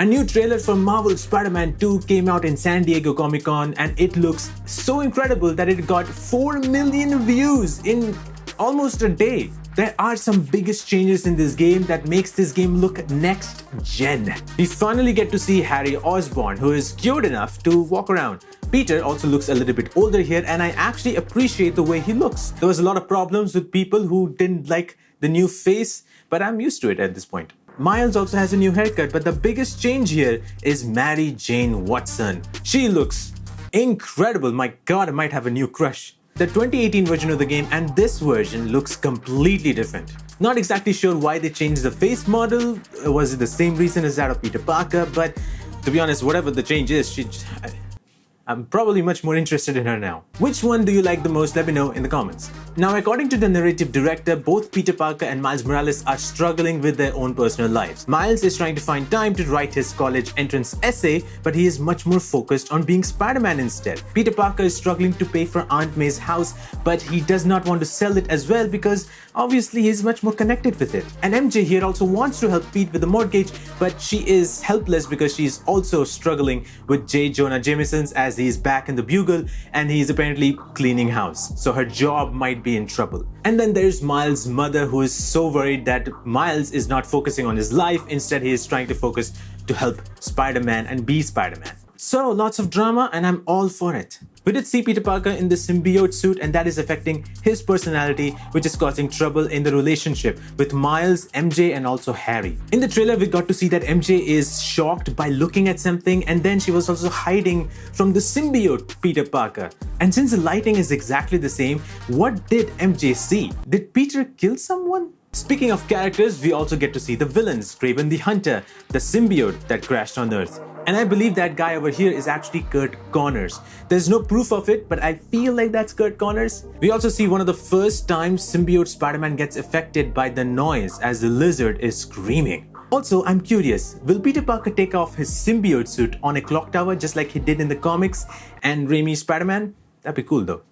A new trailer for Marvel Spider-Man 2 came out in San Diego Comic-Con and it looks so incredible that it got 4 million views in almost a day. There are some biggest changes in this game that makes this game look next gen. We finally get to see Harry Osborn, who is cute enough to walk around. Peter also looks a little bit older here and I actually appreciate the way he looks. There was a lot of problems with people who didn't like the new face, but I'm used to it at this point. Miles also has a new haircut, but the biggest change here is Mary Jane Watson. She looks incredible. My god, I might have a new crush. The 2018 version of the game and this version looks completely different. Not exactly sure why they changed the face model. Was it the same reason as that of Peter Parker? But to be honest, whatever the change is, I'm probably much more interested in her now. Which one do you like the most? Let me know in the comments. Now, according to the narrative director, both Peter Parker and Miles Morales are struggling with their own personal lives. Miles is trying to find time to write his college entrance essay, but he is much more focused on being Spider-Man instead. Peter Parker is struggling to pay for Aunt May's house, but he does not want to sell it as well because obviously he's much more connected with it. And MJ here also wants to help Pete with the mortgage, but she is helpless because she's also struggling with J. Jonah Jameson's as he's back in the Bugle and he's apparently cleaning house. So her job might be in trouble. And then there's Miles' mother who is so worried that Miles is not focusing on his life. Instead, he is trying to focus to help Spider-Man and be Spider-Man. So lots of drama and I'm all for it. We did see Peter Parker in the symbiote suit and that is affecting his personality, which is causing trouble in the relationship with Miles, MJ and also Harry. In the trailer, we got to see that MJ is shocked by looking at something and then she was also hiding from the symbiote Peter Parker. And since the lighting is exactly the same, what did MJ see? Did Peter kill someone? Speaking of characters, we also get to see the villains, Kraven the Hunter, the symbiote that crashed on Earth. And I believe that guy over here is actually Kurt Connors. There's no proof of it, but I feel like that's Kurt Connors. We also see one of the first times symbiote Spider-Man gets affected by the noise as the lizard is screaming. Also, I'm curious, will Peter Parker take off his symbiote suit on a clock tower just like he did in the comics and Raimi's Spider-Man? That'd be cool though.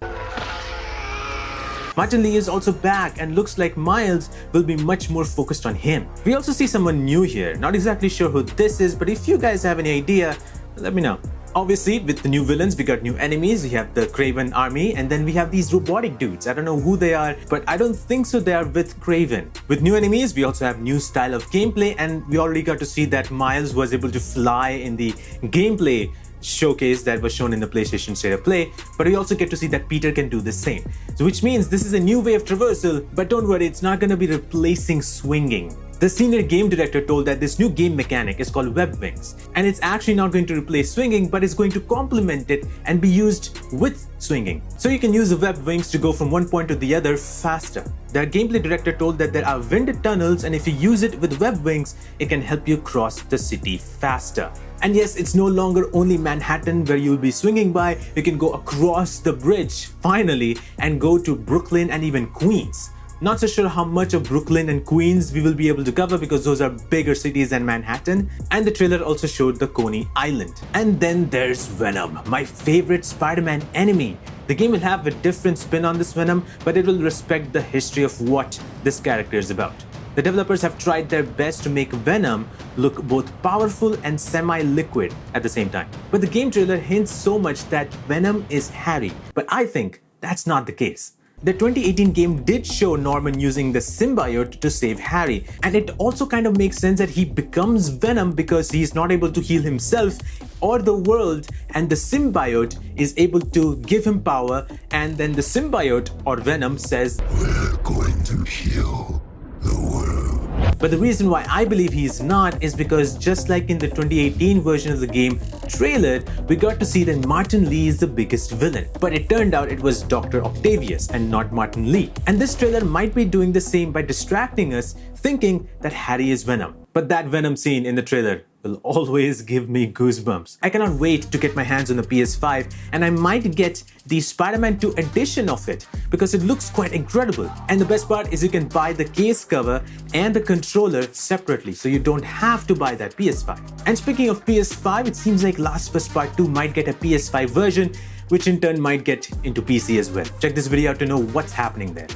Martin Lee is also back and looks like Miles will be much more focused on him. We also see someone new here. Not exactly sure who this is, but if you guys have any idea, let me know. Obviously, with the new villains, we got new enemies. We have the Kraven army and then we have these robotic dudes. I don't know who they are, but I don't think so they are with Kraven. With new enemies, we also have new style of gameplay and we already got to see that Miles was able to fly in the gameplay showcase that was shown in the PlayStation State of Play, but we also get to see that Peter can do the same. So which means this is a new way of traversal, but don't worry, it's not gonna be replacing swinging. The senior game director told that this new game mechanic is called web wings, and it's actually not going to replace swinging, but it's going to complement it and be used with swinging. So you can use the web wings to go from one point to the other faster. The gameplay director told that there are wind tunnels, and if you use it with web wings, it can help you cross the city faster. And yes, it's no longer only Manhattan where you'll be swinging by, you can go across the bridge, finally, and go to Brooklyn and even Queens. Not so sure how much of Brooklyn and Queens we will be able to cover because those are bigger cities than Manhattan. And the trailer also showed the Coney Island. And then there's Venom, my favorite Spider-Man enemy. The game will have a different spin on this Venom, but it will respect the history of what this character is about. The developers have tried their best to make Venom look both powerful and semi-liquid at the same time. But the game trailer hints so much that Venom is Harry, but I think that's not the case. The 2018 game did show Norman using the symbiote to save Harry, and it also kind of makes sense that he becomes Venom because he's not able to heal himself or the world, and the symbiote is able to give him power, and then the symbiote or Venom says, "We're going to heal the world." But the reason why I believe he's not is because just like in the 2018 version of the game trailer, we got to see that Martin Lee is the biggest villain. But it turned out it was Dr. Octavius and not Martin Lee. And this trailer might be doing the same by distracting us, thinking that Harry is Venom. But that Venom scene in the trailer will always give me goosebumps. I cannot wait to get my hands on the PS5, and I might get the Spider-Man 2 edition of it because it looks quite incredible. And the best part is you can buy the case cover and the controller separately, so you don't have to buy that PS5. And speaking of PS5, it seems like Last of Us Part 2 might get a PS5 version, which in turn might get into PC as well. Check this video out to know what's happening there.